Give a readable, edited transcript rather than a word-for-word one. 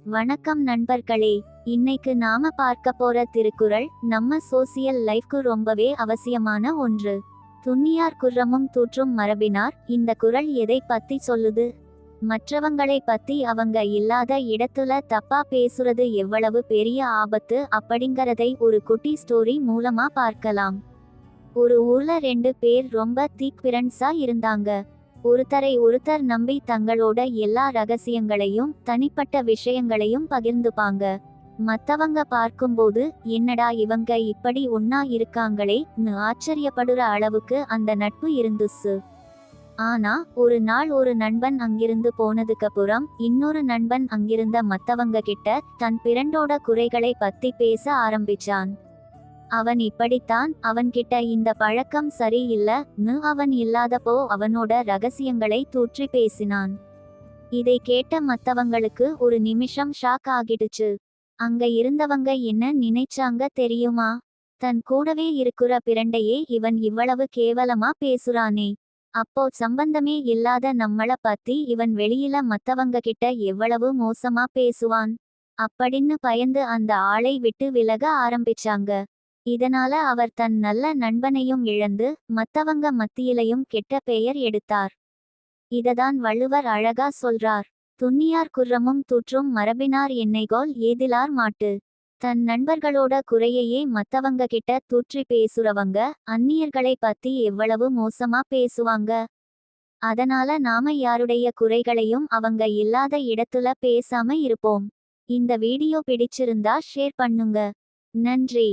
வணக்கம் நண்பர்களே. இன்னைக்கு நாம பார்க்க போற திருக்குறள் நம்ம சோசியல் லைஃப்க்கு ரொம்பவே அவசியமான ஒன்று. துன்னியார் குற்றமும் தூற்றும் மரபினார். இந்த குறள் எதை பத்தி சொல்லுது? மற்றவங்களை பத்தி அவங்க இல்லாத இடத்துல தப்பா பேசுறது எவ்வளவு பெரிய ஆபத்து அப்படிங்கறதை ஒரு குட்டி ஸ்டோரி மூலமா பார்க்கலாம். ஒரு ஊர்ல 2 பேர் ரொம்ப தீக் ஃப்ரெண்ட்ஸா இருந்தாங்க. ஒருத்தரை ஒருத்தர் நம்பி தங்களோட எல்லா ரகசியங்களையும் தனிப்பட்ட விஷயங்களையும் பகிர்ந்துப்பாங்க. மத்தவங்க பார்க்கும்போது என்னடா இவங்க இப்படி ஒண்ணா இருக்காங்களேன்னு ஆச்சரியப்படுற அளவுக்கு அந்த நட்பு இருந்துச்சு. ஆனா ஒரு நாள் ஒரு நண்பன் அங்கிருந்து போனதுக்கப்புறம் இன்னொரு நண்பன் அங்கிருந்த மத்தவங்க கிட்ட தன் பிறண்டோட குறைகளை பத்தி பேச ஆரம்பிச்சான். அவன் இப்படித்தான், அவன்கிட்ட இந்த பழக்கம் சரியில்லைன்னு அவன் இல்லாதப்போ அவனோட ரகசியங்களை தூற்றி பேசினான். இதை கேட்ட மத்தவங்களுக்கு ஒரு நிமிஷம் ஷாக் ஆகிடுச்சு. அங்க இருந்தவங்க என்ன நினைச்சாங்க தெரியுமா? தன் கூடவே இருக்கிற பிரண்டையே இவன் இவ்வளவு கேவலமா பேசுறானே, அப்போ சம்பந்தமே இல்லாத நம்மள பத்தி இவன் வெளியில மத்தவங்க கிட்ட எவ்வளவு மோசமா பேசுவான் அப்படின்னு பயந்து அந்த ஆளை விட்டு விலக ஆரம்பிச்சாங்க. இதனால அவர் தன் நல்ல நண்பனையும் இழந்து மத்தவங்க மத்தியிலையும் கெட்ட பெயர் எடுத்தார். இததான் வள்ளுவர் அழகா சொல்றார். துன்னியார் குற்றமும் தூற்றும் மரபினார் என்னைகோல் ஏதிலார் மாட்டு. தன் நண்பர்களோட குறையையே மத்தவங்க கிட்ட தூற்றி பேசுறவங்க அந்நியர்களை பத்தி எவ்வளவு மோசமா பேசுவாங்க. அதனால நாம யாருடைய குறைகளையும் அவங்க இல்லாத இடத்துல பேசாம இருப்போம். இந்த வீடியோ பிடிச்சிருந்தா ஷேர் பண்ணுங்க. நன்றி.